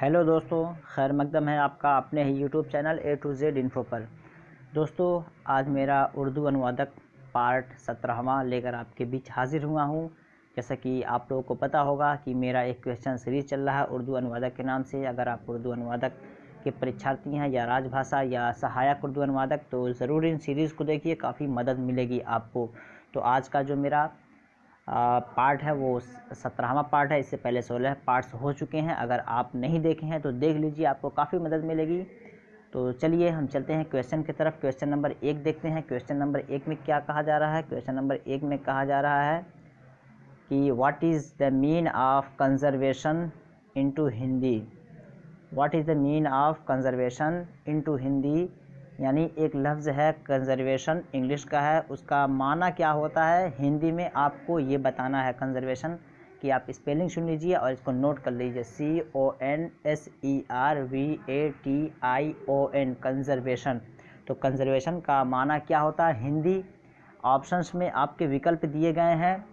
Hello दोस्तों, खैर मकदम है आपका अपने ही YouTube channel A to Z info पर। दोस्तों, आज मेरा उर्दू अनुवादक पार्ट 17वां लेकर आपके बीच हाजिर हुआ हूँ। जैसा कि आप लोगों को पता होगा कि मेरा एक क्वेश्चन सीरीज़ चल रहा है उर्दू अनुवादक के नाम से। अगर आप उर्दू अनुवादक के परीक्षार्थी हैं या राजभाषा या सहायक उर्दू अनुवादक, तो ज़रूर इन सीरीज़ को देखिए, काफ़ी मदद मिलेगी आपको। तो आज का जो मेरा पार्ट है वो 17वां पार्ट है। इससे पहले 16 पार्ट्स हो चुके हैं। अगर आप नहीं देखे हैं तो देख लीजिए, आपको काफ़ी मदद मिलेगी। तो चलिए हम चलते हैं क्वेश्चन की तरफ। क्वेश्चन नंबर 1 देखते हैं। क्वेश्चन नंबर 1 में क्या कहा जा रहा है? क्वेश्चन नंबर 1 में कहा जा रहा है कि what is the mean of conservation into Hindi. What is the mean of conservation into Hindi, यानी एक लफ्ज़ है कंजर्वेशन, इंग्लिश का है, उसका माना क्या होता है हिंदी में, आपको ये बताना है। कंजर्वेशन की आप स्पेलिंग सुन लीजिए और इसको नोट कर लीजिए। CONSERVATION, conservation. तो कंजर्वेशन का माना क्या होता है हिंदी। ऑप्शंस में आपके विकल्प दिए गए हैं।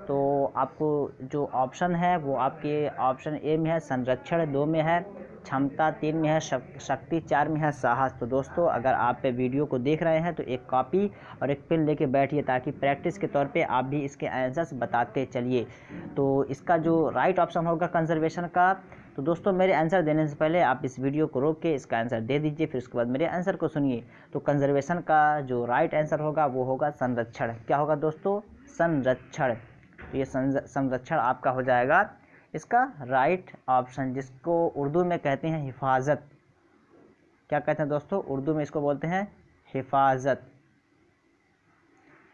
तो आपको जो ऑप्शन है वो आपके ऑप्शन ए में है संरक्षण, 2 में है क्षमता, 3 में है शक्ति, 4 में है साहस। तो दोस्तों, अगर आप वीडियो को देख रहे हैं तो एक कॉपी और एक पेन लेके बैठिए, ताकि प्रैक्टिस के तौर पे आप भी इसके आंसर्स बताते चलिए। तो इसका जो राइट ऑप्शन होगा कंजर्वेशन का, तो दोस्तों मेरे आंसर देने से पहले आप इस वीडियो को रोक के इसका आंसर दे दीजिए, फिर उसके बाद मेरे आंसर को सुनिए। तो कंजर्वेशन का जो राइट आंसर होगा वो होगा संरक्षण। क्या होगा दोस्तों? संरक्षण। तो ये संरक्षण आपका हो जाएगा इसका राइट ऑप्शन, जिसको उर्दू में कहते हैं हिफाजत। क्या कहते हैं दोस्तों? उर्दू में इसको बोलते हैं हिफाजत।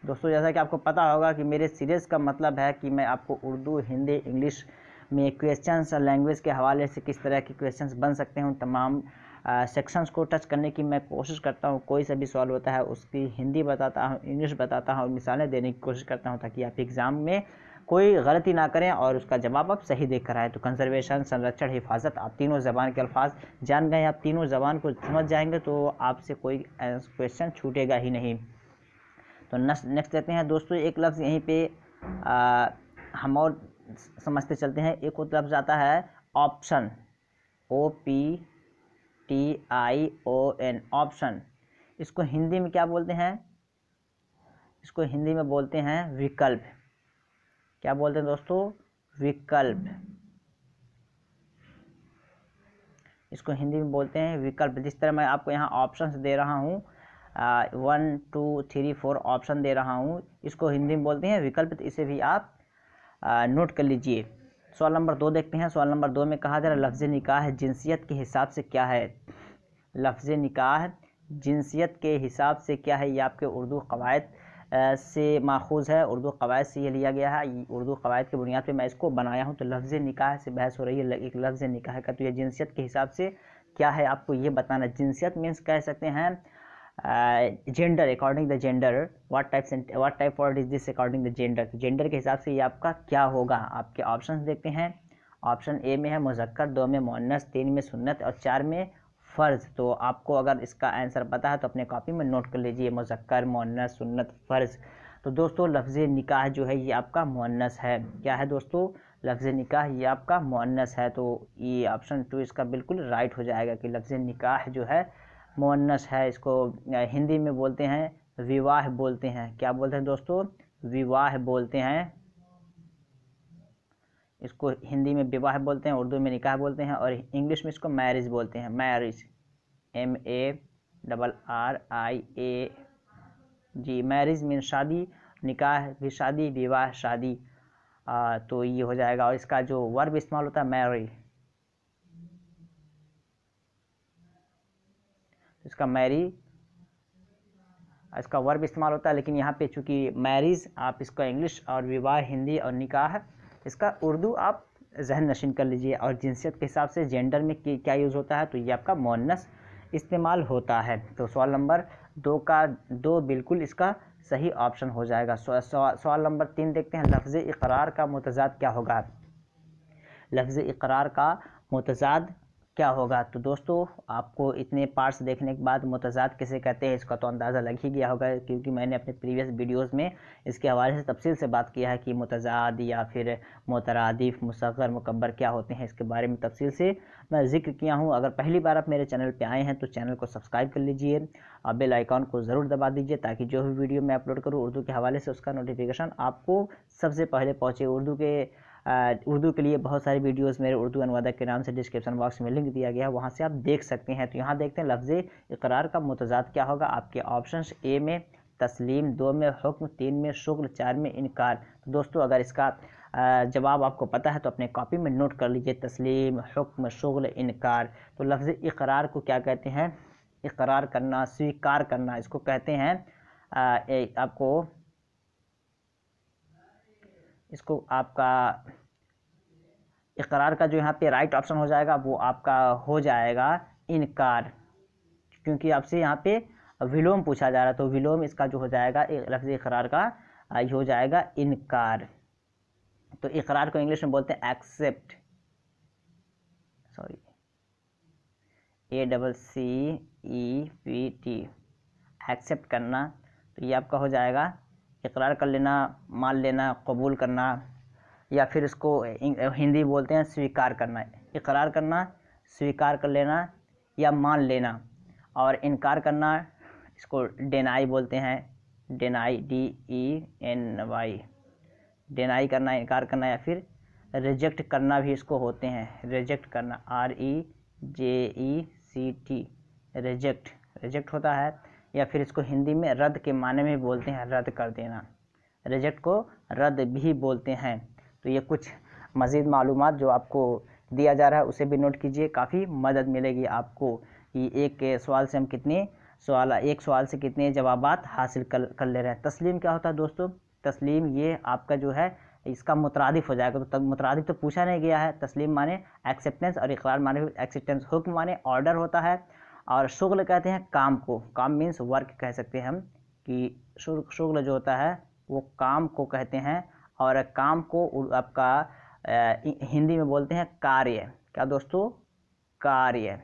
दोस्तों, जैसा कि आपको पता होगा कि मेरे सीरीज़ का मतलब है कि मैं आपको उर्दू, हिंदी, इंग्लिश में क्वेश्चंस, लैंग्वेज के हवाले से किस तरह के क्वेश्चंस बन सकते हैं, उन तमाम सेक्शंस को टच करने की मैं कोशिश करता हूं। कोई सा भी सवाल होता है उसकी हिंदी बताता हूं, इंग्लिश बताता हूं, मिसालें देने की कोशिश करता हूं, ताकि आप एग्ज़ाम में कोई गलती ना करें और उसका जवाब आप सही देख कर आए। तो कंजर्वेशन, संरक्षण, हिफाजत, आप तीनों ज़बान के अल्फाज जान गए। आप तीनों ज़बान को समझ जाएंगे तो आपसे कोई क्वेश्चन छूटेगा ही नहीं। तो नेक्स्ट देखते हैं दोस्तों। एक लफ्ज़ यहीं पे हम और समझते चलते हैं। एक और लफ्ज़ आता है ऑप्शन, OPTION, ऑप्शन। इसको हिंदी में क्या बोलते हैं? इसको हिंदी में बोलते हैं विकल्प। क्या बोलते हैं दोस्तों? विकल्प। इसको हिंदी में बोलते हैं विकल्प। जिस तरह मैं आपको यहाँ ऑप्शंस दे रहा हूँ, 1 2 3 4 ऑप्शन दे रहा हूँ, इसको हिंदी में बोलते हैं विकल्प। तो इसे भी आप नोट कर लीजिए। सवाल नंबर 2 देखते हैं। सवाल नंबर 2 में कहा जा रहा है लफ्ज़ निकाह जिनसियत के हिसाब से क्या है? लफ्ज़ निकाह जिनसियत के हिसाब से क्या है? ये आपके उर्दू कवायद से माखूज़ है, उर्दू कवायद से ये लिया गया है। उर्दू कवायद की बुनियाद पे मैं इसको बनाया हूँ। तो लफ्ज़ निकाह से बहस हो रही है, एक लफ्ज़ निकाह का। तो ये जिनसियत के हिसाब से क्या है, आपको ये बताना। जिनसियत मीन्स कह सकते हैं gender, according the gender. What type word is this according the gender. तो जेंडर के हिसाब से ये आपका क्या होगा? आपके ऑप्शन देखते हैं। ऑप्शन ए में है मुज़क्कर, 2 में मुअन्नस, 3 में सुन्नत और 4 में फ़र्ज़। तो आपको अगर इसका आंसर पता है तो अपने कॉपी में नोट कर लीजिए, मुज़क्कर, मुअन्नस, सुन्नत, फ़र्ज़। तो दोस्तों, लफ्ज़ निकाह जो है ये आपका मुअन्नस है। क्या है दोस्तों? लफ्ज़ निकाह ये आपका मुअन्नस है। तो ये ऑप्शन 2 इसका बिल्कुल राइट हो जाएगा कि लफ्ज़ निकाह जो है मुअन्नस है। इसको हिंदी में बोलते हैं विवाह बोलते हैं। क्या बोलते हैं दोस्तों? विवाह बोलते हैं। इसको हिंदी में विवाह बोलते हैं, उर्दू में निकाह बोलते हैं, और इंग्लिश में इसको मैरिज बोलते हैं। Marriage, MARRIAG। मैरिज मीन शादी, निकाह भी शादी, विवाह शादी। तो ये हो जाएगा। और इसका जो वर्ब इस्तेमाल होता है मैरी, इसका मैरी, इसका वर्ब इस्तेमाल होता है। लेकिन यहाँ पे चूँकि मैरिज आप इसका इंग्लिश और विवाह हिंदी और निकाह इसका उर्दू आप जहन नशीन कर लीजिए। और जिनसियत के हिसाब से जेंडर में क्या यूज़ होता है, तो ये आपका मुअन्नस इस्तेमाल होता है। तो सवाल नंबर 2 का 2 बिल्कुल इसका सही ऑप्शन हो जाएगा। सवाल नंबर 3 देखते हैं। लफ्ज़ इक़रार का मुतज़ाद क्या होगा? लफ्ज़ इक़रार का मुतज़ाद क्या होगा। तो दोस्तों आपको इतने पार्ट्स देखने के बाद मुतज़ाद किसे कहते हैं इसका तो अंदाज़ा लग ही गया होगा, क्योंकि मैंने अपने प्रीवियस वीडियोस में इसके हवाले से तफसील से बात किया है कि मुतज़ाद या फिर मुतरादिफ, मुसग़्ग़र, मुकब्बर क्या होते हैं, इसके बारे में तफसील से मैं ज़िक्र किया हूँ। अगर पहली बार आप मेरे चैनल पर आए हैं तो चैनल को सब्सक्राइब कर लीजिए और बेल आइकॉन को ज़रूर दबा दीजिए, ताकि जो भी वीडियो मैं अपलोड करूँ उर्दू के हवाले से उसका नोटिफिकेशन आपको सबसे पहले पहुँचे। उर्दू के लिए बहुत सारी वीडियोस मेरे उर्दू अनुवादक के नाम से डिस्क्रिप्शन बॉक्स में लिंक दिया गया है, वहाँ से आप देख सकते हैं। तो यहाँ देखते हैं लफ्ज़ इकरार का मुतज़ाद क्या होगा। आपके ऑप्शंस ए में तस्लीम, 2 में हुक्म, 3 में शुग़्ल, 4 में इनकार। तो दोस्तों अगर इसका जवाब आपको पता है तो अपने कॉपी में नोट कर लीजिए, तस्लीम, हुक्म, शुग़्ल, इनकार। तो लफ्ज़ इकरार को क्या कहते हैं? इकरार करना, स्वीकार करना, इसको कहते हैं आपका इकरार का जो यहाँ पे राइट ऑप्शन हो जाएगा वो आपका हो जाएगा इनकार, क्योंकि आपसे यहाँ पे विलोम पूछा जा रहा है। तो विलोम इसका जो हो जाएगा लफ्ज़ इकरार का हो जाएगा इनकार। तो इकरार को इंग्लिश में बोलते हैं एक्सेप्ट, ACCEPT, एक्सेप्ट करना। तो ये आपका हो जाएगा इकरार कर लेना, मान लेना, कबूल करना, या फिर इसको हिंदी बोलते हैं स्वीकार करना। इकरार करना, स्वीकार कर लेना या मान लेना, और इनकार करना इसको डेनाई बोलते हैं, डेनाई, DENY, डेनाई करना, इनकार करना, या फिर रिजेक्ट करना भी इसको होते हैं, रिजेक्ट करना, REJECT, रिजेक्ट होता है। या फिर इसको हिंदी में रद्द के माने में बोलते हैं, रद्द कर देना, रिजेक्ट को रद्द भी बोलते हैं। तो ये कुछ मज़ीद मालूमात जो आपको दिया जा रहा है उसे भी नोट कीजिए, काफ़ी मदद मिलेगी आपको कि एक सवाल से हम एक सवाल से कितने जवाबात हासिल कर ले रहे हैं। तस्लीम क्या होता है दोस्तों? तस्लीम ये आपका जो है इसका मुतरादिफ हो जाएगा। तो मुतरादिफ तो पूछा नहीं गया है। तस्लीम माने एक्सेप्टेंस और इकरार माने एक्सेप्टेंस, हुक्म माने ऑर्डर होता है, और शुग़्ल कहते हैं काम को, काम मीन्स वर्क कह सकते हैं हम, कि शुग़्ल जो होता है वो काम को कहते हैं, और काम को आपका हिंदी में बोलते हैं कार्य। क्या दोस्तों? कार्य।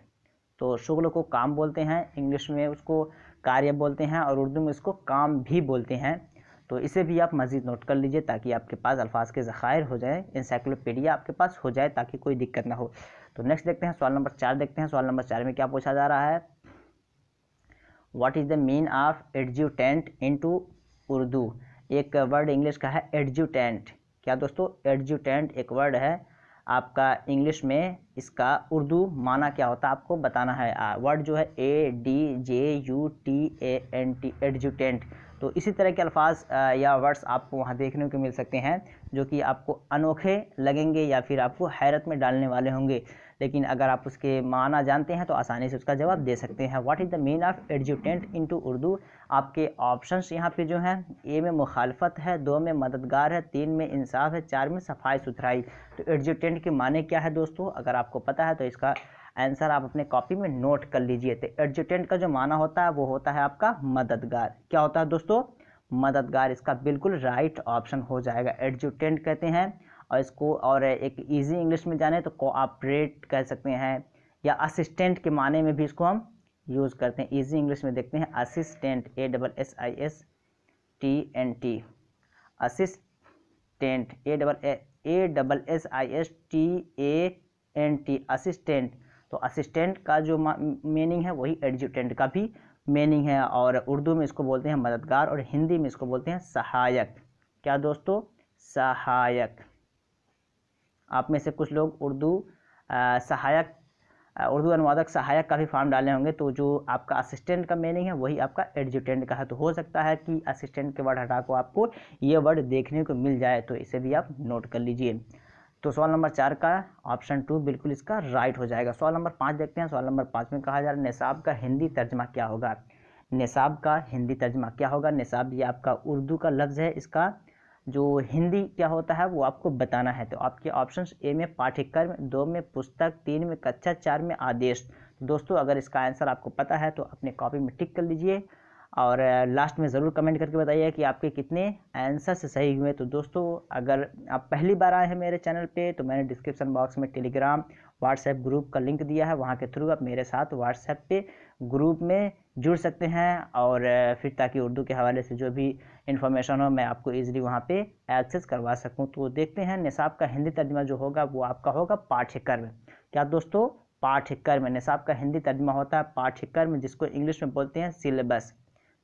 तो शुग़्ल को काम बोलते हैं, इंग्लिश में उसको कार्य बोलते हैं, और उर्दू में इसको काम भी बोलते हैं। तो इसे भी आप मज़ीद नोट कर लीजिए ताकि आपके पास अल्फाज के ज़खायर हो जाए, इंसाइक्लोपीडिया आपके पास हो जाए, ताकि कोई दिक्कत ना हो। तो नेक्स्ट देखते हैं सवाल नंबर 4 देखते हैं। सवाल नंबर 4 में क्या पूछा जा रहा है? What is the mean of adjutant into Urdu? एक वर्ड इंग्लिश का है एडजुटेंट। क्या दोस्तों? एडजुटेंट एक वर्ड है आपका इंग्लिश में, इसका उर्दू माना क्या होता है आपको बताना है। वर्ड जो है ADJUTANT, एडजुटेंट। तो इसी तरह के अल्फाज या वर्ड्स आपको वहाँ देखने को मिल सकते हैं जो कि आपको अनोखे लगेंगे या फिर आपको हैरत में डालने वाले होंगे, लेकिन अगर आप उसके माना जानते हैं तो आसानी से उसका जवाब दे सकते हैं। What is the mean of adjutant into Urdu? आपके ऑप्शंस यहाँ पे जो हैं, ए में मुखालफत है, 2 में मददगार है, 3 में इंसाफ है, 4 में सफाई सुथराई। तो एडजुटेंट के माने क्या है दोस्तों? अगर आपको पता है तो इसका आंसर आप अपने कॉपी में नोट कर लीजिए। तो एडजुटेंट का जो माना होता है वो होता है आपका मददगार। क्या होता है दोस्तों? मददगार। इसका बिल्कुल राइट ऑप्शन हो जाएगा, एडजुटेंट कहते हैं। और इसको और एक इजी इंग्लिश में जाने तो कोऑपरेट कह सकते हैं, या असिस्टेंट के माने में भी इसको हम यूज़ करते हैं। इजी इंग्लिश में देखते हैं assistant, ASSISTENT, assistant, ASSISTANT, assistant. तो असिस्टेंट का जो मीनिंग है वही एडजुटेंट का भी मीनिंग है, और उर्दू में इसको बोलते हैं मददगार, और हिंदी में इसको बोलते हैं सहायक। क्या दोस्तों? सहायक। आप में से कुछ लोग उर्दू अनुवादक सहायक का भी फॉर्म डाले होंगे, तो जो आपका असिस्टेंट का मीनिंग है वही आपका एडजुटेंट का है। तो हो सकता है कि असिस्टेंट के वर्ड हटा को आपको ये वर्ड देखने को मिल जाए, तो इसे भी आप नोट कर लीजिए। तो सवाल नंबर 4 का ऑप्शन 2 बिल्कुल इसका राइट हो जाएगा। सवाल नंबर 5 देखते हैं। सवाल नंबर 5 में कहा जा रहा है निसाब का हिंदी तर्जमा क्या होगा? निसाब का हिंदी तर्जमा क्या होगा? निसाब ये आपका उर्दू का लफ्ज़ है, इसका जो हिंदी क्या होता है वो आपको बताना है। तो आपके ऑप्शंस ए में पाठ्यक्रम, 2 में पुस्तक, 3 में कक्षा, 4 में आदेश। दोस्तों अगर इसका आंसर आपको पता है तो अपने कॉपी में टिक कर लीजिए, और लास्ट में ज़रूर कमेंट करके बताइए कि आपके कितने आंसर्स सही हुए। तो दोस्तों अगर आप पहली बार आए हैं मेरे चैनल पे तो मैंने डिस्क्रिप्शन बॉक्स में टेलीग्राम व्हाट्सएप ग्रुप का लिंक दिया है, वहाँ के थ्रू आप मेरे साथ व्हाट्सएप पे ग्रुप में जुड़ सकते हैं और फिर ताकि उर्दू के हवाले से जो भी इन्फॉर्मेशन हो मैं आपको ईजिली वहाँ पे एक्सेस करवा सकूँ। तो देखते हैं निसाब का हिंदी तर्जुमा जो होगा वो आपका होगा पाठ्यक्रम। क्या दोस्तों? पाठ्यक्रम। निसाब का हिंदी तर्जुमा होता है पाठ्यक्रम, जिसको इंग्लिश में बोलते हैं सिलेबस।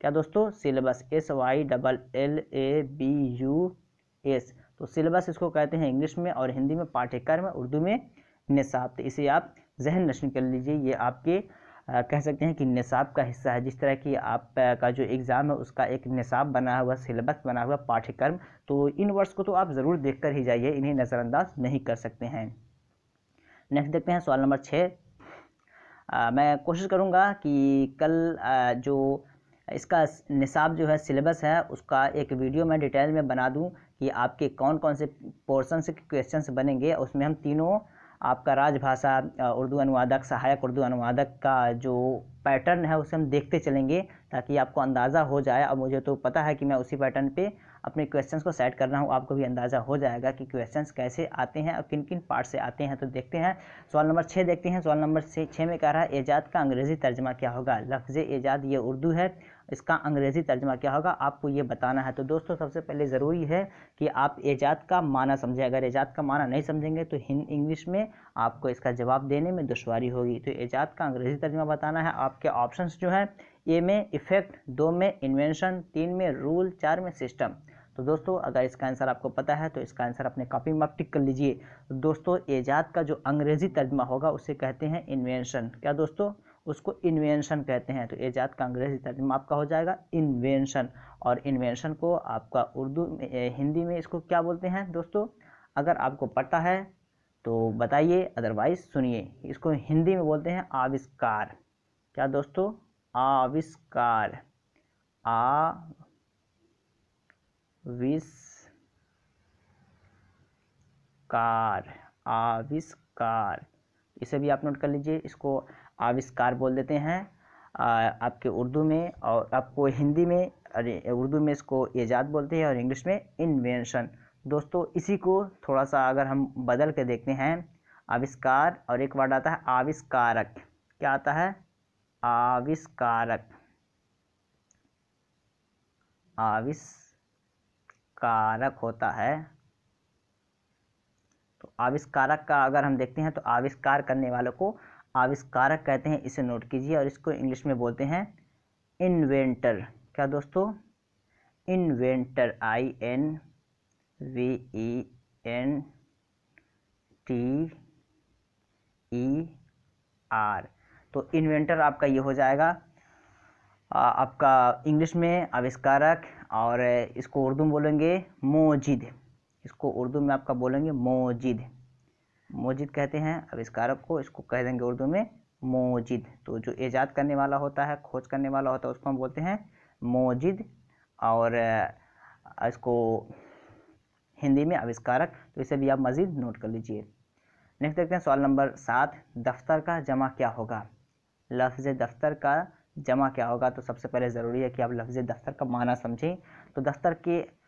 क्या दोस्तों? Syllabus, SYLLABUS। तो सिलेबस इसको कहते हैं इंग्लिश में, और हिंदी में पाठ्यक्रम, उर्दू में निसाब। तो इसे आप जहन नशीन कर लीजिए, ये आपके कह सकते हैं कि निसाब का हिस्सा है। जिस तरह की आपका जो एग्ज़ाम है उसका एक निसाब बना हुआ, सिलेबस बना हुआ, पाठ्यक्रम। तो इन वर्ड्स को तो आप ज़रूर देख कर ही जाइए, इन्हें नज़रअंदाज नहीं कर सकते हैं। नेक्स्ट देखते हैं सवाल नंबर 6। मैं कोशिश करूँगा कि कल जो इसका निसाब जो है सिलेबस है उसका एक वीडियो मैं डिटेल में बना दूं कि आपके कौन कौन से पोर्शन से क्वेश्चंस बनेंगे। उसमें हम तीनों आपका राजभाषा, उर्दू अनुवादक, सहायक उर्दू अनुवादक का जो पैटर्न है उसे हम देखते चलेंगे ताकि आपको अंदाज़ा हो जाए। अब मुझे तो पता है कि मैं उसी पैटर्न पे अपने क्वेश्चंस को सेट कर रहा हूँ, आपको भी अंदाज़ा हो जाएगा कि क्वेश्चंस कैसे आते हैं और किन किन पार्ट से आते हैं। तो देखते हैं सवाल नंबर 6 देखते हैं। सवाल नंबर 6 में कह रहा है एजाद का अंग्रेज़ी तर्जमा क्या होगा। लफ्ज़ एजाद ये उर्दू है, इसका अंग्रेज़ी तर्जमा क्या होगा आपको ये बताना है। तो दोस्तों सबसे पहले ज़रूरी है कि आप एजाद का माना समझें। अगर एजाद का माना नहीं समझेंगे तो इंग्लिश में आपको इसका जवाब देने में दुश्वारी होगी। तो एजाद का अंग्रेज़ी तर्जमा बताना है। आपके ऑप्शंस जो है ए में इफ़ेक्ट, 2 में इन्वेंशन, 3 में रूल, 4 में सिस्टम। तो दोस्तों अगर इसका आंसर आपको पता है तो इसका आंसर अपने कॉपी में आप टिक कर लीजिए। तो दोस्तों एजाद का जो अंग्रेज़ी तर्जमा होगा उसे कहते हैं इन्वेंशन। क्या दोस्तों? उसको इन्वेंशन कहते हैं। तो एजाद का अंग्रेज़ी तर्जुमा आपका हो जाएगा इन्वेंशन। और इन्वेंशन को आपका उर्दू हिंदी में इसको क्या बोलते हैं दोस्तों? अगर आपको पता है तो बताइए, अदरवाइज सुनिए। इसको हिंदी में बोलते हैं आविष्कार। क्या दोस्तों? आविष्कार, आविष्कार। इसे भी आप नोट कर लीजिए, इसको आविष्कार बोल देते हैं आपके उर्दू में, और आपको हिंदी में, अरे उर्दू में इसको एजाद बोलते हैं और इंग्लिश में इन्वेंशन। दोस्तों इसी को थोड़ा सा अगर हम बदल के देखते हैं, आविष्कार और एक वर्ड आता है आविष्कारक। क्या आता है? आविष्कारक। आविष्कारक होता है। तो आविष्कारक का अगर हम देखते हैं तो आविष्कार करने वालों को आविष्कारक कहते हैं, इसे नोट कीजिए। और इसको इंग्लिश में बोलते हैं इन्वेंटर। क्या दोस्तों? Inventor, INVENTER। तो इन्वेंटर आपका ये हो जाएगा आपका इंग्लिश में आविष्कारक, और इसको उर्दू में बोलेंगे मोजिद। इसको उर्दू में आपका बोलेंगे मोजिद। मोजिद कहते हैं आविष्कारक को, इसको कह देंगे उर्दू में मोजिद। तो जो ईजाद करने वाला होता है, खोज करने वाला होता है, उसको हम बोलते हैं मोजिद, और इसको हिंदी में आविष्कारक। तो इसे भी आप मज़ीद नोट कर लीजिए। नेक्स्ट देखते हैं सवाल नंबर 7। दफ्तर का जमा क्या होगा। लफ्ज़ दफ्तर का जमा क्या होगा। तो सबसे पहले ज़रूरी है कि आप लफ्ज़ दफ्तर का माना समझें। तो दफ्तर के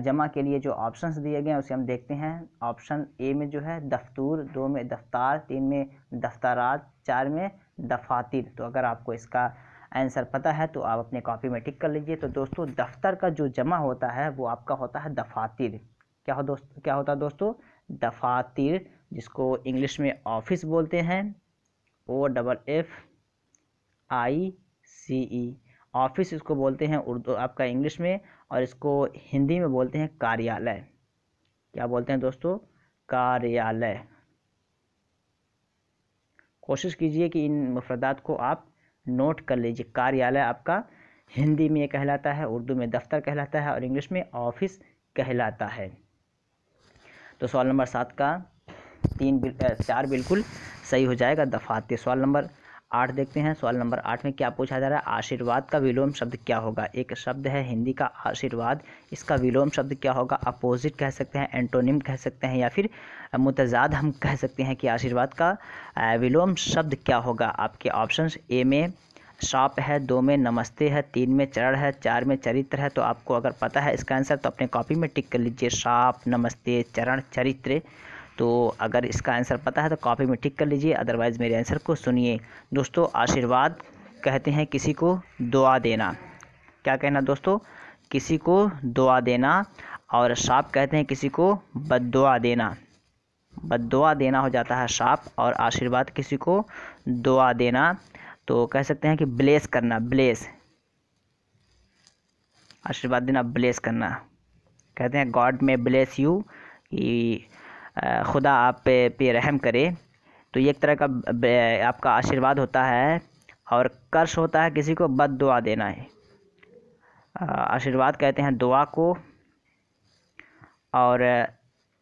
जमा के लिए जो ऑप्शंस दिए गए हैं उसे हम देखते हैं। ऑप्शन ए में जो है दफ्तूर, 2 में दफ्तार, 3 में दफ्तारात, 4 में दफातिर। तो अगर आपको इसका आंसर पता है तो आप अपने कॉपी में टिक कर लीजिए। तो दोस्तों दफ्तर का जो जमा होता है वो आपका होता है दफातिर। क्या होता है दोस्तों? दफातिर, जिसको इंग्लिश में ऑफिस बोलते हैं, OFFICE। ऑफिस इसको बोलते हैं उर्दू आपका इंग्लिश में, और इसको हिंदी में बोलते हैं कार्यालय। क्या बोलते हैं दोस्तों? कार्यालय। कोशिश कीजिए कि इन मुफरदात को आप नोट कर लीजिए। कार्यालय आपका हिंदी में कहलाता है, उर्दू में दफ्तर कहलाता है, और इंग्लिश में ऑफिस कहलाता है। तो सवाल नंबर 7 का 4 बिल्कुल सही हो जाएगा, दफातिर। सवाल नंबर 8 देखते हैं। सवाल नंबर 8 में क्या पूछा जा रहा है? आशीर्वाद का विलोम शब्द क्या होगा। एक शब्द है हिंदी का आशीर्वाद, इसका विलोम शब्द क्या होगा। अपोजिट कह सकते हैं, एंटोनिम कह सकते हैं, या फिर मुतजाद हम कह सकते हैं कि आशीर्वाद का विलोम शब्द क्या होगा। आपके ऑप्शंस ए में शाप है, 2 में नमस्ते है, 3 में चरण है, 4 में चरित्र है। तो आपको अगर पता है इसका आंसर तो अपने कॉपी में टिक कर लीजिए, शाप, नमस्ते, चरण, चरित्र। तो अगर इसका आंसर पता है तो कॉपी में टिक कर लीजिए, अदरवाइज़ मेरे आंसर को सुनिए। दोस्तों, आशीर्वाद कहते हैं किसी को दुआ देना। क्या कहना दोस्तों? किसी को दुआ देना। और शाप कहते हैं किसी को बद्दुआ देना। बद्दुआ देना हो जाता है शाप, और आशीर्वाद किसी को दुआ देना। तो कह सकते हैं कि ब्लेस करना, ब्लेस, आशीर्वाद देना, ब्लेस करना। कहते हैं गॉड में ब्लेस यू, कि खुदा आप पे रहम करे। तो ये एक तरह का आपका आशीर्वाद होता है। और कर्ष होता है किसी को बद्दुआ देना है। आशीर्वाद कहते हैं दुआ को, और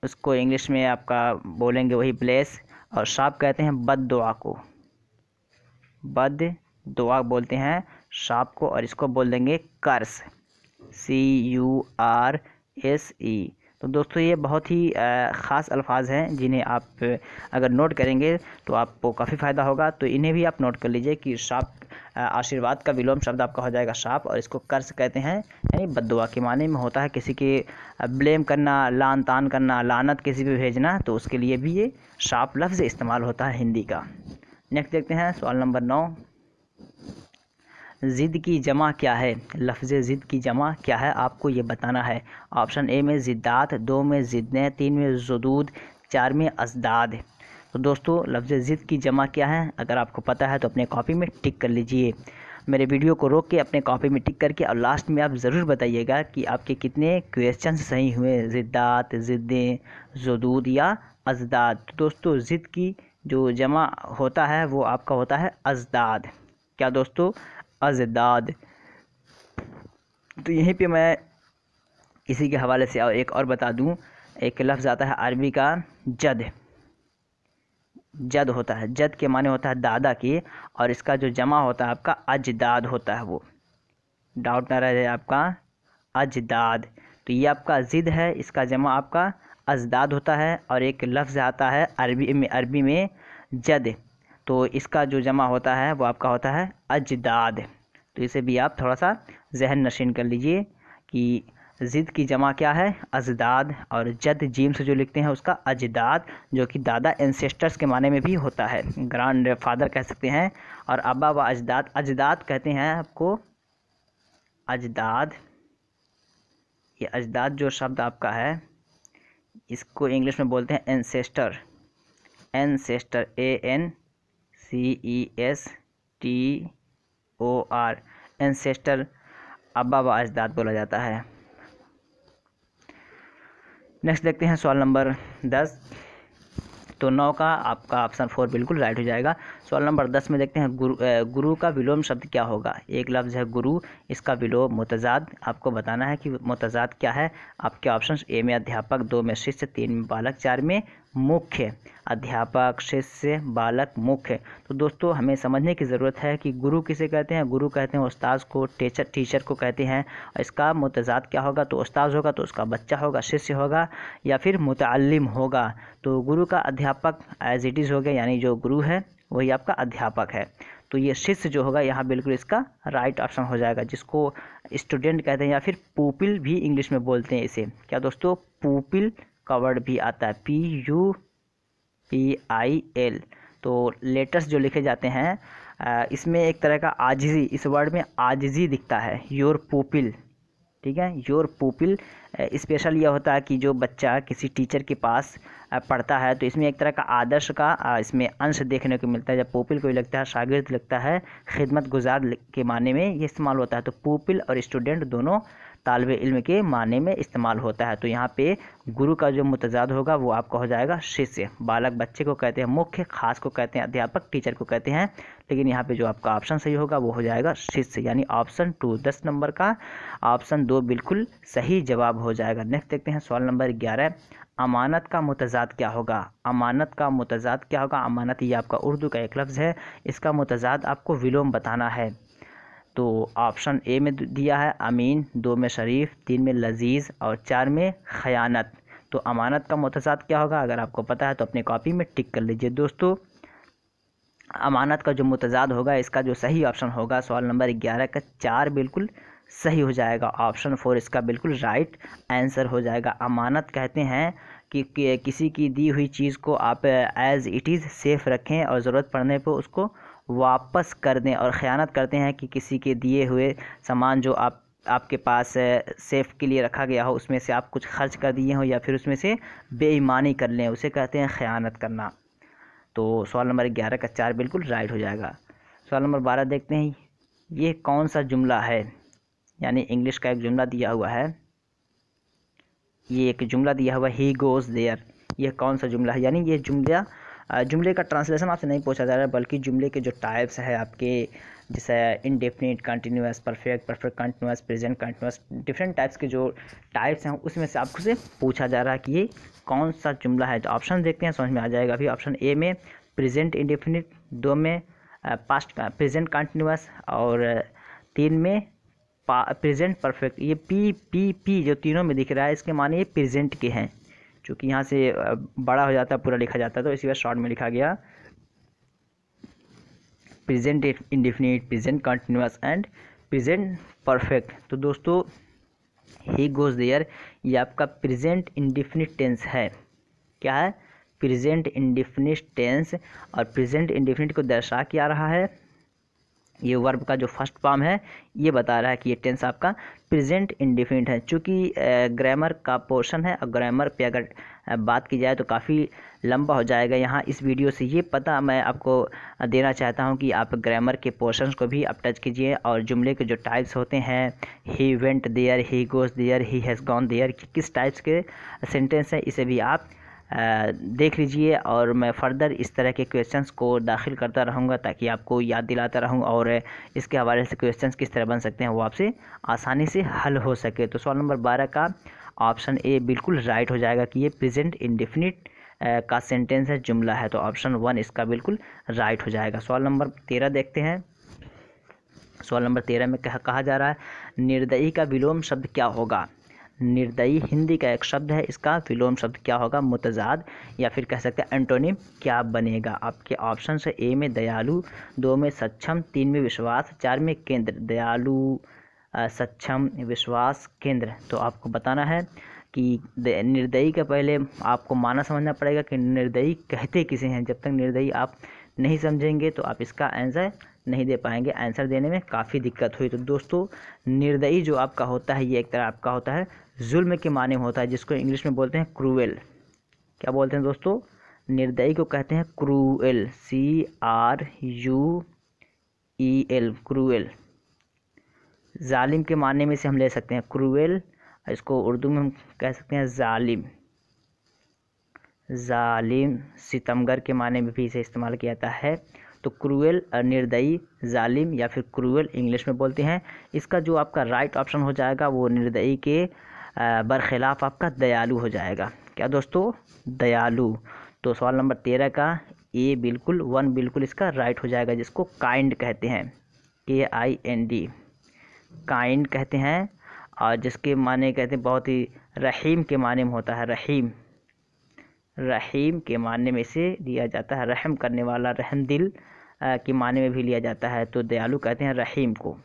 उसको इंग्लिश में आपका बोलेंगे वही ब्लेस। और शाप कहते हैं बद्दुआ को, बद्दुआ बोलते हैं शाप को, और इसको बोल देंगे कर्स, CURSE। तो दोस्तों, ये बहुत ही ख़ास अल्फाज हैं जिन्हें आप अगर नोट करेंगे तो आपको काफ़ी फ़ायदा होगा। तो इन्हें भी आप नोट कर लीजिए कि शाप, आशीर्वाद का विलोम शब्द आपका हो जाएगा शाप, और इसको कर्स कहते हैं, यानी बद्दुआ के माने में होता है किसी के ब्लेम करना, लान तान करना, लानत किसी पे भेजना। तो उसके लिए भी ये शाप लफ्ज़ इस्तेमाल होता है हिंदी का। नेक्स्ट देखते हैं सवाल नंबर 9। ज़िद की जमा क्या है? लफ्ज़ ज़िद की जमा क्या है आपको ये बताना है। ऑप्शन ए में ज़िद्दात, 2 में ज़िद्दें, 3 में ज़ुदूद, 4 में अज़दाद। तो दोस्तों, लफ्ज़ ज़िद की जमा क्या है? अगर आपको पता है तो अपने कॉपी में टिक कर लीजिए। मेरे वीडियो को रोक के अपने कॉपी में टिक करके, और लास्ट में आप ज़रूर बताइएगा कि आपके कितने क्वेश्चन सही हुए, ज़िद्दात, ज़िद्दें, ज़ुदूद या अज़दाद। तो दोस्तों, ज़िद की जो जमा होता है वो आपका होता है अज़दाद। क्या दोस्तों? अज़दाद। तो यहीं पे मैं इसी के हवाले से एक और बता दूं, एक लफ्ज़ आता है अरबी का जद। जद होता है, जद के माने होता है दादा की, और इसका जो जमा होता है आपका अजदाद होता है। वो डाउट ना रह जाए आपका, अजदाद। तो ये आपका ज़िद है, इसका जमा आपका अजदाद होता है। और एक लफ्ज़ आता है अरबी में जद, तो इसका जो जमा होता है वो आपका होता है अजदाद। तो इसे भी आप थोड़ा सा जहन नशीन कर लीजिए कि ज़िद की जमा क्या है? अजदाद। और जद जीम से जो लिखते हैं उसका अजदाद, जो कि दादा, एंसेस्टर्स के माने में भी होता है, ग्रैंड फादर कह सकते हैं। और अब्बा व अजदाद, अजदाद कहते हैं आपको अजदाद। ये अजदाद जो शब्द आपका है इसको इंग्लिश में बोलते हैं एंसेस्टर। एंसेस्टर, ANCESTOR, एंसेस्टर, अब्बा व अजदाद बोला जाता है। नेक्स्ट देखते हैं सवाल नंबर 10। तो 9 का आपका ऑप्शन 4 बिल्कुल राइट हो जाएगा। सवाल नंबर 10 में देखते हैं गुरु का विलोम शब्द क्या होगा। एक लफ्ज़ है गुरु, इसका विलोम मुतज़ाद। आपको बताना है कि मुतज़ाद क्या है। आपके ऑप्शन ए में अध्यापक, 2 में शिष्य, 3 में बालक, 4 में मुख्य। अध्यापक, शिष्य, बालक, मुख्य। तो दोस्तों, हमें समझने की ज़रूरत है कि गुरु किसे कहते हैं। गुरु कहते हैं उस्ताद को, टीचर को कहते हैं। इसका मुतज़ाद क्या होगा? तो उस्ताद होगा तो उसका बच्चा होगा, शिष्य होगा, या फिर मुतअल्लिम होगा। तो गुरु का अध्यापक एज इट इज़ हो गया, यानी जो गुरु है वही आपका अध्यापक है। तो ये शिष्य जो होगा यहाँ बिल्कुल इसका राइट ऑप्शन हो जाएगा, जिसको स्टूडेंट कहते हैं या फिर पुपिल भी इंग्लिश में बोलते हैं इसे। क्या दोस्तों? पुपिल का वर्ड भी आता है, PUPIL। तो लेटर्स जो लिखे जाते हैं इसमें एक तरह का आजिज़ी, इस वर्ड में आजिज़ी दिखता है, योर पुपिल। ठीक है, योर पुपिल। स्पेशल यह होता है कि जो बच्चा किसी टीचर के पास पढ़ता है तो इसमें एक तरह का आदर्श का इसमें अंश देखने को मिलता है। जब पुपिल कोई लगता है, शागिर्द लगता है, खिदमत गुजार के माने में ये इस्तेमाल होता है। तो पुपिल और स्टूडेंट दोनों तालिब इल्म के माने में इस्तेमाल होता है। तो यहाँ पे गुरु का जो मुतज़ाद होगा वो आपका हो जाएगा शिष्य। बालक बच्चे को कहते हैं मुख्य, खास को कहते हैं अध्यापक, टीचर को कहते हैं। लेकिन यहाँ पे जो आपका ऑप्शन सही होगा वो हो जाएगा शिष्य, यानी ऑप्शन 2, 10 नंबर का ऑप्शन 2 बिल्कुल सही जवाब हो जाएगा। नेक्स्ट देखते हैं सवाल नंबर 11। अमानत का मुतज़ाद क्या होगा। अमानत का मुतज़ाद क्या होगा। अमानत ये आपका उर्दू का एक लफ्ज़ है, इसका मुतज़ाद आपको विलोम बताना है। तो ऑप्शन ए में दिया है अमीन, 2 में शरीफ, 3 में लजीज़ और 4 में ख़यानत। तो अमानत का मुतज़ाद क्या होगा? अगर आपको पता है तो अपने कॉपी में टिक कर लीजिए। दोस्तों, अमानत का जो मुतज़ाद होगा, इसका जो सही ऑप्शन होगा सवाल नंबर 11 का 4 बिल्कुल सही हो जाएगा। ऑप्शन 4 इसका बिल्कुल राइट आंसर हो जाएगा। अमानत कहते हैं कि किसी की दी हुई चीज़ को आप एज़ इट इज़ सेफ़ रखें और ज़रूरत पड़ने पर उसको वापस कर दें। और ख़यानत करते हैं कि किसी के दिए हुए सामान जो आपके पास सेफ़ के लिए रखा गया हो, उसमें से आप कुछ खर्च कर दिए हो या फिर उसमें से बेईमानी कर लें, उसे कहते हैं ख़यानत करना। तो सवाल नंबर 11 का 4 बिल्कुल राइट हो जाएगा। सवाल नंबर 12 देखते हैं, ये कौन सा जुमला है। यानी इंग्लिश का एक जुमला दिया हुआ है, ये एक जुमला दिया हुआ ही गोज़ देयर, यह कौन सा जुमला है। यानी ये जुमले का ट्रांसलेशन आपसे नहीं पूछा जा रहा है, बल्कि जुमले के जो टाइप्स है आपके, जैसे indefinite, continuous, perfect, perfect continuous, present continuous, different types के जो टाइप्स हैं उसमें से आपको से पूछा जा रहा है कि ये कौन सा जुमला है। तो ऑप्शन देखते हैं, समझ में आ जाएगा अभी। ऑप्शन ए में प्रेजेंट इंडेफिनिट, 2 में पास्ट प्रेजेंट कंटिन्यूअस और 3 में प्रेजेंट परफेक्ट। ये पी जो तीनों में दिख रहा है, इसके माने ये प्रेजेंट के हैं। चूँकि यहाँ से बड़ा हो जाता है, पूरा लिखा जाता है, तो इसी वजह शॉर्ट में लिखा गया present indefinite, present continuous and present perfect. तो दोस्तों ही गोज़ देयर ये आपका प्रेजेंट इंडेफिनिट टेंस है। क्या है? Present indefinite tense. और प्रेजेंट इंडेफिनिट को दर्शा क्या आ रहा है, ये वर्ब का जो फर्स्ट फॉर्म है ये बता रहा है कि ये टेंस आपका प्रेजेंट इंडेफिनिट है। चूँकि ग्रामर का पोर्शन है और ग्रामर पे अगर बात की जाए तो काफ़ी लंबा हो जाएगा। यहाँ इस वीडियो से ये पता मैं आपको देना चाहता हूँ कि आप ग्रामर के पोर्शंस को भी आप टच कीजिए और जुमले के जो टाइप्स होते हैं, he went there, he goes there, he has gone there, किस टाइप्स के सेंटेंस है, इसे भी आप देख लीजिए। और मैं फ़र्दर इस तरह के क्वेश्चंस को दाखिल करता रहूँगा ताकि आपको याद दिलाता रहूँ और इसके हवाले से क्वेश्चंस किस तरह बन सकते हैं वो आपसे आसानी से हल हो सके। तो सवाल नंबर 12 का ऑप्शन ए बिल्कुल राइट हो जाएगा कि ये प्रेजेंट इंडेफिनिट का सेंटेंस है, जुमला है। तो ऑप्शन 1 इसका बिल्कुल राइट हो जाएगा। सवाल नंबर 13 देखते हैं। सवाल नंबर 13 में कहा जा रहा है, निर्दयी का विलोम शब्द क्या होगा। निर्दयी हिंदी का एक शब्द है, इसका विलोम शब्द क्या होगा, मुतज़ाद या फिर कह सकते हैं एंटोनिम क्या बनेगा। आपके ऑप्शन है ए में दयालु, 2 में सक्षम, 3 में विश्वास, 4 में केंद्र। दयालु, सक्षम, विश्वास, केंद्र। तो आपको बताना है कि निर्दयी के पहले आपको माना समझना पड़ेगा कि निर्दयी कहते किसे हैं। जब तक निर्दयी आप नहीं समझेंगे तो आप इसका आंसर नहीं दे पाएंगे, आंसर देने में काफ़ी दिक्कत हुई। तो दोस्तों निर्दयी जो आपका होता है ये एक तरह आपका होता है जुल्म के माने में होता है, जिसको इंग्लिश में बोलते हैं क्रूएल। क्या बोलते हैं दोस्तों? निर्दयी को कहते हैं क्रूएल, CRUEL, क्रूएल। जालिम के माने में से हम ले सकते हैं क्रूएल, इसको उर्दू में हम कह सकते हैं जालिम। जालिम सितमगर के माने में भी इसे इस्तेमाल किया जाता है। तो क्रूएल, निर्दयी, जालिम या फिर क्रूएल इंग्लिश में बोलते हैं। इसका जो आपका राइट ऑप्शन हो जाएगा वो निर्दयी के बरखिलाफ़ आपका दयालु हो जाएगा। क्या दोस्तों? दयालु। तो सवाल नंबर 13 का ए बिल्कुल 1 बिल्कुल इसका राइट हो जाएगा, जिसको काइंड कहते हैं, KIND, काइंड कहते हैं। और जिसके माने कहते हैं बहुत ही रहीम के माने में होता है, रहीम। रहीम के माने में से लिया जाता है, रहम करने वाला, रहम दिल के माने में भी लिया जाता है। तो दयालु कहते हैं रहीम को।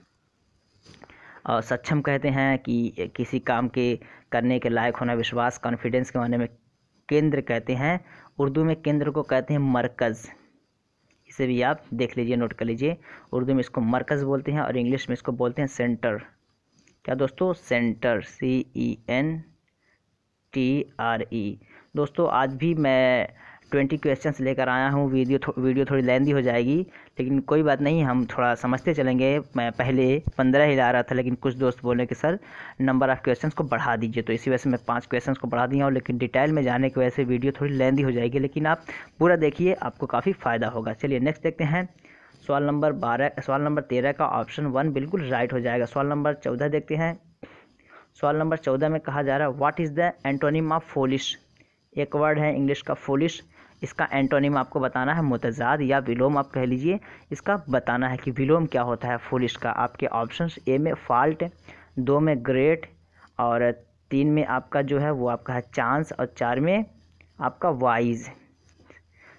और सक्षम कहते हैं कि किसी काम के करने के लायक होना, विश्वास, कॉन्फिडेंस के माने में। केंद्र कहते हैं, उर्दू में केंद्र को कहते हैं मरकज़। इसे भी आप देख लीजिए, नोट कर लीजिए। उर्दू में इसको मरकज़ बोलते हैं और इंग्लिश में इसको बोलते हैं सेंटर। क्या दोस्तों? Centre, CENTRE। दोस्तों आज भी मैं 20 क्वेश्चंस लेकर आया हूँ। वीडियो थोड़ी लेंदी हो जाएगी, लेकिन कोई बात नहीं, हम थोड़ा समझते चलेंगे। मैं पहले 15 ही ला रहा था, लेकिन कुछ दोस्त बोले कि सर नंबर ऑफ़ क्वेश्चंस को बढ़ा दीजिए, तो इसी वजह से मैं 5 क्वेश्चंस को बढ़ा दिया हूँ। लेकिन डिटेल में जाने की वजह से वीडियो थोड़ी लेंदी हो जाएगी, लेकिन आप पूरा देखिए, आपको काफ़ी फ़ायदा होगा। चलिए नेक्स्ट देखते हैं। सवाल नंबर 13 का ऑप्शन 1 बिल्कुल राइट हो जाएगा। सवाल नंबर 14 देखते हैं। सवाल नंबर 14 में कहा जा रहा है, what is the antonym of foolish. एक वर्ड है इंग्लिश का फूलिश, इसका एंटोनिम आपको बताना है, मुतज़ाद या विलोम आप कह लीजिए। इसका बताना है कि विलोम क्या होता है फूलिश का। आपके ऑप्शंस ए में फॉल्ट, 2 में ग्रेट और 3 में आपका जो है वो आपका है चांस और 4 में आपका वाइज।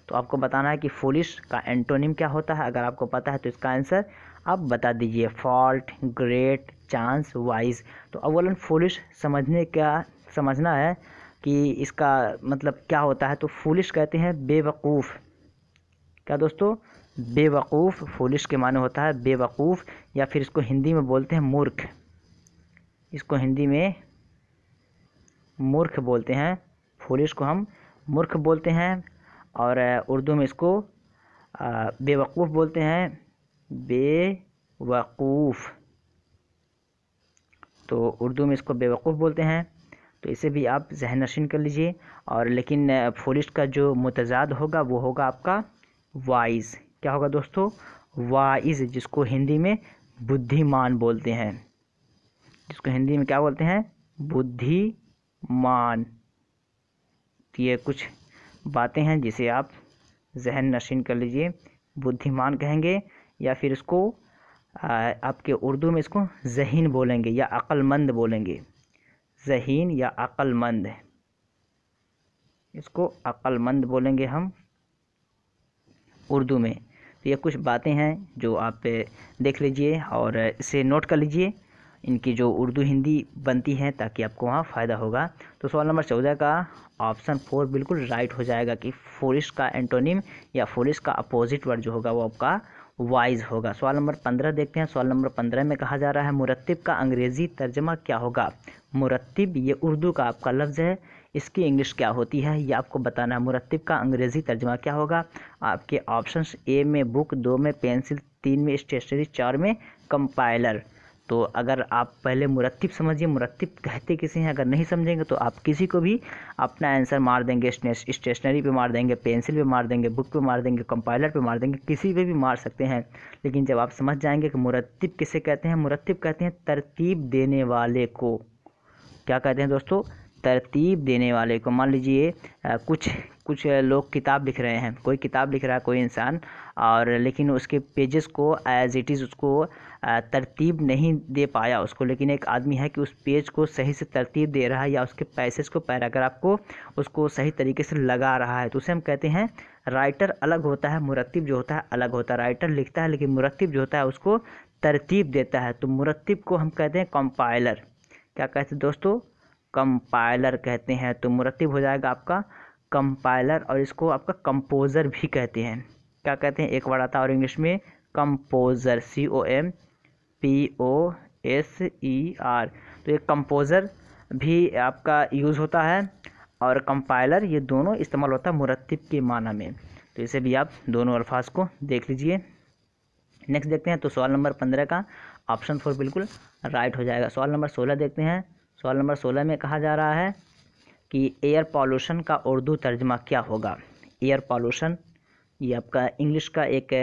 तो आपको बताना है कि फूलिश का एंटोनिम क्या होता है। अगर आपको पता है तो इसका आंसर आप बता दीजिए। Fault, great, chance, wise. तो अव्वलन फूलिश समझना है कि इसका मतलब क्या होता है। तो फूलिश कहते हैं बेवकूफ़। क्या दोस्तों? बेवकूफ़। फूलिश के माने होता है बेवकूफ़, या फिर इसको हिंदी में बोलते हैं मूर्ख। इसको हिंदी में मूर्ख बोलते हैं। फूलिश को हम मूर्ख बोलते हैं, और उर्दू में इसको बेवकूफ़ बोलते हैं। बेवकूफ़। तो उर्दू में इसको बेवकूफ़ बोलते हैं। तो इसे भी आप ज़हन नशीन कर लीजिए। और लेकिन फूलिश का जो मुतज़ाद होगा वो होगा आपका वाइज़। क्या होगा दोस्तों? वाइज़, जिसको हिंदी में बुद्धिमान बोलते हैं। जिसको हिंदी में क्या बोलते हैं? बुद्धिमान। तो ये कुछ बातें हैं जिसे आप ज़हन नशीन कर लीजिए। बुद्धिमान कहेंगे, या फिर इसको आपके उर्दू में इसको ज़हीन बोलेंगे या अक्लमंद बोलेंगे। ज़हीन या अक्लमंद, इसको अक्लमंद बोलेंगे हम उर्दू में। तो ये कुछ बातें हैं जो आप देख लीजिए और इसे नोट कर लीजिए, इनकी जो उर्दू हिंदी बनती है, ताकि आपको वहाँ फ़ायदा होगा। तो सवाल नंबर 14 का ऑप्शन 4 बिल्कुल राइट हो जाएगा कि फूलिश का एंटोनिम या फूलिश का अपोजिट वर्ड जो होगा वो आपका वाइज होगा। सवाल नंबर 15 देखते हैं। सवाल नंबर 15 में कहा जा रहा है मुरत्तिब का अंग्रेज़ी तर्जमा क्या होगा। मुरत्तिब ये उर्दू का आपका लफ्ज़ है, इसकी इंग्लिश क्या होती है ये आपको बताना है। मुरत्तिब का अंग्रेज़ी तर्जमा क्या होगा। आपके ऑप्शंस ए में बुक, 2 में पेंसिल, 3 में स्टेशनरी, 4 में कंपाइलर। तो अगर आप पहले मुरत्तिब समझिए, मुरत्तिब कहते किसे हैं। अगर नहीं समझेंगे तो आप किसी को भी अपना आंसर मार देंगे। स्टेशनरी पे मार देंगे, पेंसिल पे मार देंगे, बुक पे मार देंगे, कंपाइलर पे मार देंगे, किसी पे भी मार सकते हैं। लेकिन जब आप समझ जाएंगे कि मुरत्तिब किसे कहते हैं, मुरत्तिब कहते हैं तरतीब देने वाले को। क्या कहते हैं दोस्तों? तरतीब देने वाले को। मान लीजिए कुछ लोग किताब लिख रहे हैं, कोई किताब लिख रहा है कोई इंसान, और लेकिन उसके पेजेस को एज इट इज़ उसको तरतीब नहीं दे पाया उसको, लेकिन एक आदमी है कि उस पेज को सही से तरतीब दे रहा है, या उसके पैसेज को, पैराग्राफ को उसको सही तरीके से लगा रहा है, तो उसे हम कहते हैं राइटर। अलग होता है, मुरत्तिब जो होता है अलग होता है। राइटर लिखता है, लेकिन मुरत्तिब जो होता है उसको तरतीब देता है। तो मुरत्तिब को हम कहते हैं कंपाइलर। क्या कहते हैं दोस्तों? कंपाइलर कहते हैं। तो मुरत्तिब हो जाएगा आपका कंपाइलर, और इसको आपका कंपोज़र भी कहते हैं। क्या कहते हैं? एक वर्ड आता है और इंग्लिश में कंपोज़र, COMPOSER। तो ये कंपोज़र भी आपका यूज़ होता है, और कंपाइलर, ये दोनों इस्तेमाल होता है मुरत्तिब के माना में। तो इसे भी आप दोनों अल्फाज को देख लीजिए। नेक्स्ट देखते हैं। तो सवाल नंबर 15 का ऑप्शन 4 बिल्कुल राइट हो जाएगा। सवाल नंबर 16 देखते हैं। सवाल नंबर 16 में कहा जा रहा है कि एयर पॉल्यूशन का उर्दू तर्जमा क्या होगा। एयर पॉल्यूशन ये आपका इंग्लिश का एक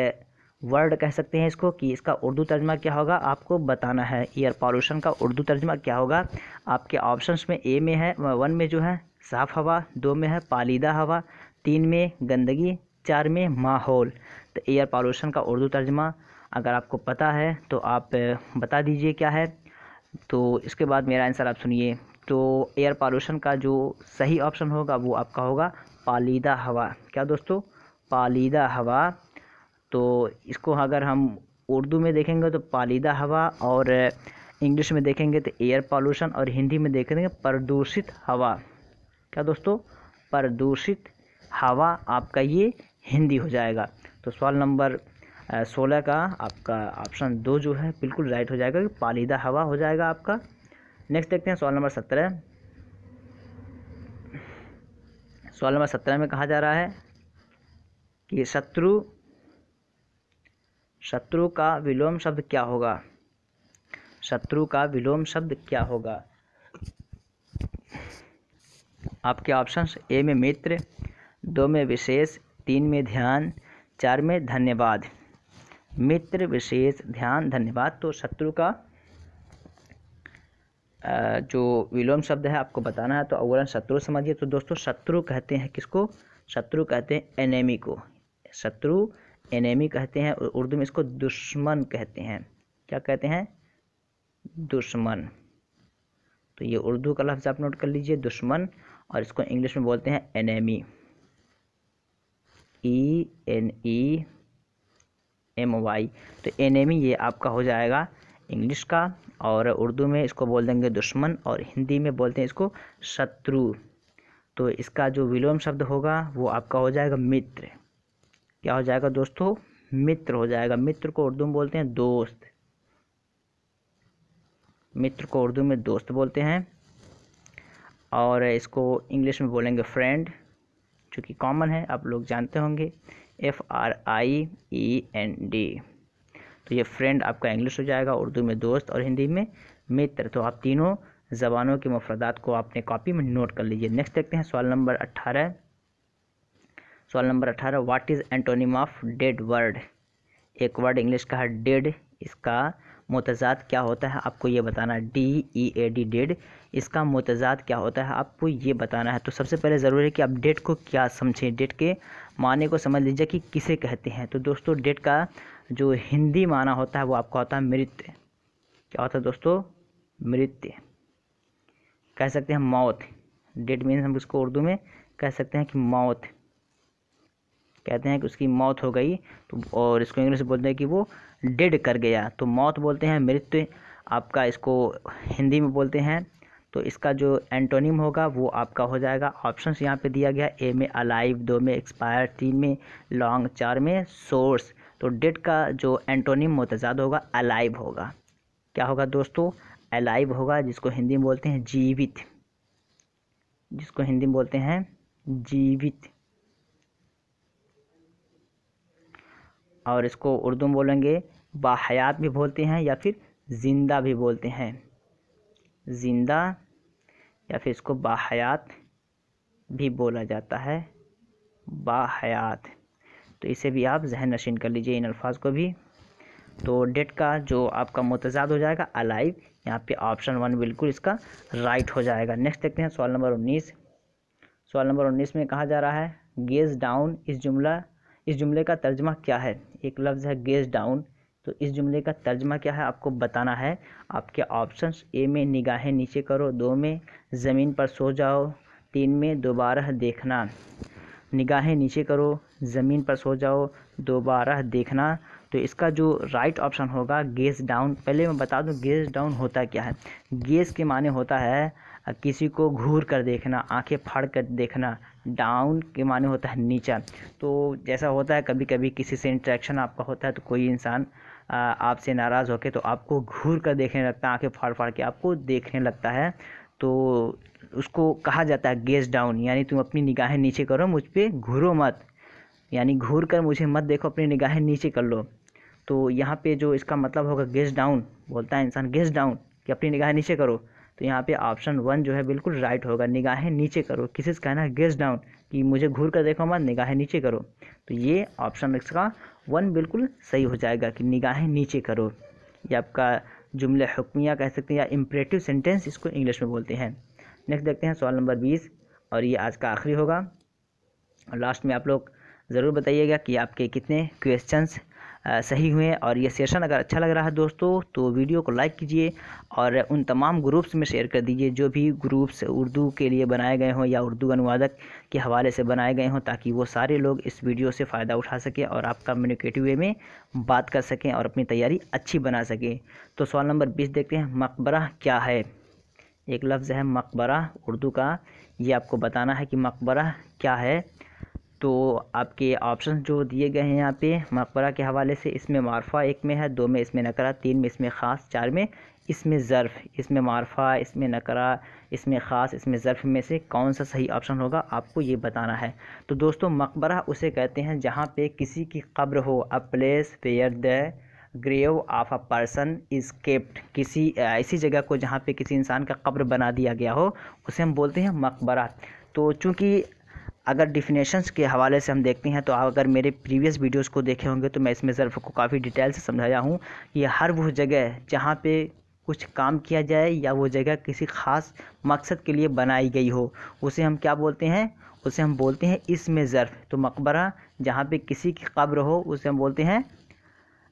वर्ड कह सकते हैं इसको, कि इसका उर्दू तर्जमा क्या होगा आपको बताना है। एयर पॉल्यूशन का उर्दू तर्जमा क्या होगा। आपके ऑप्शंस में ए में है 1 में जो है साफ़ हवा, 2 में है पालीदा हवा, 3 में गंदगी, 4 में माहौल। तो एयर पॉल्यूशन का उर्दू तर्जमा अगर आपको पता है तो आप बता दीजिए क्या है। तो इसके बाद मेरा आंसर आप सुनिए। तो एयर पॉल्यूशन का जो सही ऑप्शन होगा वो आपका होगा पालीदा हवा। क्या दोस्तों? पालीदा हवा। तो इसको अगर हम उर्दू में देखेंगे तो पालीदा हवा, और इंग्लिश में देखेंगे तो एयर पॉल्यूशन, और हिंदी में देखेंगे प्रदूषित हवा। क्या दोस्तों? प्रदूषित हवा आपका ये हिंदी हो जाएगा। तो सवाल नंबर 16 का आपका ऑप्शन 2 जो है बिल्कुल राइट हो जाएगा, कि पालीदा हवा हो जाएगा आपका। नेक्स्ट देखते हैं सवाल नंबर 17। सवाल नंबर 17 में कहा जा रहा है कि शत्रु का विलोम शब्द क्या होगा। शत्रु का विलोम शब्द क्या होगा। आपके ऑप्शंस ए में मित्र, 2 में विशेष, 3 में ध्यान, 4 में धन्यवाद। मित्र, विशेष, ध्यान, धन्यवाद। तो शत्रु का जो विलोम शब्द है आपको बताना है। तो अव्वलन शत्रु समझिए। तो दोस्तों शत्रु कहते हैं किसको? शत्रु कहते हैं एनेमी को। शत्रु एनेमी कहते हैं, उर्दू में इसको दुश्मन कहते हैं। क्या कहते हैं? दुश्मन। तो ये उर्दू का लफ्ज़ आप नोट कर लीजिए, दुश्मन, और इसको इंग्लिश में बोलते हैं एनेमी। ENEMY, तो एनेमी ये आपका हो जाएगा इंग्लिश का, और उर्दू में इसको बोल देंगे दुश्मन, और हिंदी में बोलते हैं इसको शत्रु। तो इसका जो विलोम शब्द होगा वो आपका हो जाएगा मित्र। क्या हो जाएगा दोस्तों? मित्र हो जाएगा। मित्र को उर्दू में बोलते हैं दोस्त। मित्र को उर्दू में दोस्त बोलते हैं, और इसको इंग्लिश में बोलेंगे फ्रेंड, जो कि कॉमन है, आप लोग जानते होंगे, FRIEND। तो ये फ्रेंड आपका इंग्लिश हो जाएगा, उर्दू में दोस्त और हिंदी में मित्र। तो आप तीनों ज़बानों के मुफरदात को अपने कॉपी में नोट कर लीजिए। नेक्स्ट देखते हैं सवाल नंबर 18। सवाल number 18, what is antonym of dead word. एक वर्ड इंग्लिश का है डेड, इसका मुतज़ाद क्या होता है आपको ये बताना है। DEAD डेड, इसका मुतज़ाद क्या होता है आपको ये बताना है। तो सबसे पहले ज़रूरी है कि आप डेड को क्या समझें, डेड के माने को समझ लीजिए कि किसे कहते हैं। तो दोस्तों डेड का जो हिंदी माना होता है वो आपका होता है मृत्यु। क्या होता है दोस्तों? मृत्यु, कह सकते हैं मौत। डेड मीन्स हम उसको उर्दू में कह सकते हैं कि मौत, कहते हैं कि उसकी मौत हो गई, तो और इसको इंग्लिश में बोलते हैं कि वो डेड कर गया, तो मौत बोलते हैं मृत्यु आपका, इसको हिंदी में बोलते हैं। तो इसका जो एंटोनिम होगा वो आपका हो जाएगा, ऑप्शंस यहाँ पे दिया गया, ए में अलाइव, 2 में एक्सपायर, 3 में लॉन्ग, 4 में सोर्स। तो डेड का जो एंटोनिम मुतज़ाद होगा अलाइव होगा। क्या होगा दोस्तों? अलाइव होगा, जिसको हिंदी में बोलते हैं जीवित, जिसको हिंदी में बोलते हैं जीवित। और इसको उर्दू में बोलेंगे बाहयात भी बोलते हैं, या फिर ज़िंदा भी बोलते हैं, ज़िंदा, या फिर इसको बाहयात भी बोला जाता है, बाहयात। तो इसे भी आप जहन नशीन कर लीजिए इन अल्फाज को भी। तो डेड का जो आपका मुतज़ाद हो जाएगा अलाइव, यहाँ पे ऑप्शन 1 बिल्कुल इसका राइट हो जाएगा। नेक्स्ट देखते हैं सवाल नंबर 19। सवाल नंबर 19 में कहा जा रहा है गेज डाउन, इस जुमले का तर्जमा क्या है। एक लफ्ज़ है गेज डाउन, तो इस जुमले का तर्जमा क्या है आपको बताना है। आपके ऑप्शंस, ए में निगाहें नीचे करो, 2 में ज़मीन पर सो जाओ, 3 में दोबारा देखना। निगाहें नीचे करो, ज़मीन पर सो जाओ, दोबारा देखना। तो इसका जो राइट ऑप्शन होगा गेज डाउन। पहले मैं बता दूं गेज डाउन होता क्या है। गेज के माने होता है किसी को घूर कर देखना, आंखें फाड़ कर देखना। डाउन के माने होता है नीचा। तो जैसा होता है कभी कभी किसी से इंटरेक्शन आपका होता है, तो कोई इंसान आपसे नाराज़ होकर तो आपको घूर कर देखने लगता है, आंखें फाड़ फाड़ के आपको देखने लगता है, तो उसको कहा जाता है गेज डाउन, यानी तुम अपनी निगाहें नीचे करो, मुझ पे घूरो मत, यानी घूर कर मुझे मत देखो, अपनी निगाहें नीचे कर लो। तो यहाँ पे जो इसका मतलब होगा गेज डाउन, बोलता है इंसान गेज डाउन कि अपनी निगाहें नीचे करो, तो यहाँ पे ऑप्शन 1 जो है बिल्कुल राइट होगा, निगाहें नीचे करो। किसी से कहना है गेज डाउन कि मुझे घूर कर देखो मत, निगाहें नीचे करो, तो ये ऑप्शन इसका 1 बिल्कुल सही हो जाएगा कि निगाहें नीचे करो। ये आपका जुमले हुक्मिया कह सकते हैं, या इम्परेटिव सेंटेंस इसको इंग्लिश में बोलते हैं। नेक्स्ट देखते हैं सवाल नंबर 20, और ये आज का आखिरी होगा। और लास्ट में आप लोग ज़रूर बताइएगा कि आपके कितने क्वेश्चंस सही हुए। और ये सेशन अगर अच्छा लग रहा है दोस्तों तो वीडियो को लाइक कीजिए, और उन तमाम ग्रुप्स में शेयर कर दीजिए जो भी ग्रुप्स उर्दू के लिए बनाए गए हों या उर्दू अनुवादक के हवाले से बनाए गए हों, ताकि वो सारे लोग इस वीडियो से फ़ायदा उठा सकें और आप कम्युनिकेटिव वे में बात कर सकें और अपनी तैयारी अच्छी बना सकें। तो सवाल नंबर 20 देखते हैं, मकबरा क्या है। एक लफ्ज़ है मकबरा उर्दू का, ये आपको बताना है कि मकबरा क्या है। तो आपके ऑप्शन जो दिए गए हैं यहाँ पे मकबरा के हवाले से, इसमें मारफा 1 में है, 2 में इसमें नकरा, 3 में इसमें ख़ास, 4 में इसमें ज़र्फ़। इसमें मारफा, इसमें नकरा, इसमें ख़ास, इसमें ज़र्फ़ में से कौन सा सही ऑप्शन होगा आपको ये बताना है। तो दोस्तों मकबरा उसे कहते हैं जहाँ पे किसी की कब्र हो, a place where the grave of a person is kept. किसी ऐसी जगह को जहाँ पे किसी इंसान का कब्र बना दिया गया हो, उसे हम बोलते हैं मकबरा। तो चूँकि अगर डिफिनेशंस के हवाले से हम देखते हैं, तो आप अगर मेरे प्रीवियस वीडियोस को देखे होंगे तो मैं इसमें ज़र्फ़ को काफ़ी डिटेल से समझाया हूँ। ये हर वो जगह जहाँ पे कुछ काम किया जाए या वो जगह किसी ख़ास मकसद के लिए बनाई गई हो, उसे हम क्या बोलते हैं, उसे हम बोलते हैं इसमें ज़र्फ़। तो मकबरा जहाँ पे किसी की कब्र हो उसे हम बोलते हैं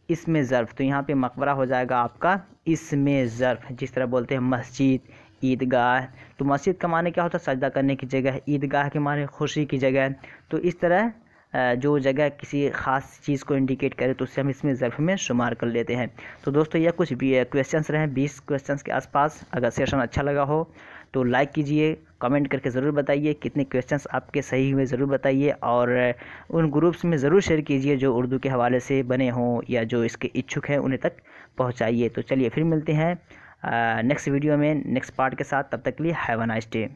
इसमें ज़र्फ़। तो यहाँ पे मकबरा हो जाएगा आपका इसमें ज़र्फ़। जिस तरह बोलते हैं मस्जिद, ईदगाह, तो मस्जिद का माने क्या होता है, सजदा करने की जगह, ईदगाह के माने खुशी की जगह। तो इस तरह जो जगह किसी ख़ास चीज़ को इंडिकेट करे तो उससे हम इसमें ज़र्फ़ में शुमार कर लेते हैं। तो दोस्तों यह कुछ भी क्वेश्चंस रहे 20 क्वेश्चंस के आसपास। अगर सेशन अच्छा लगा हो तो लाइक कीजिए, कमेंट करके ज़रूर बताइए कितने क्वेश्चंस आपके सही हुए, ज़रूर बताइए, और उन ग्रुप्स में ज़रूर शेयर कीजिए जो उर्दू के हवाले से बने हों या जो इसके इच्छुक हैं उन्हें तक पहुंचाइए। तो चलिए फिर मिलते हैं नेक्स्ट वीडियो में नेक्स्ट पार्ट के साथ। तब तक के लिए हैव अ नाइस डे।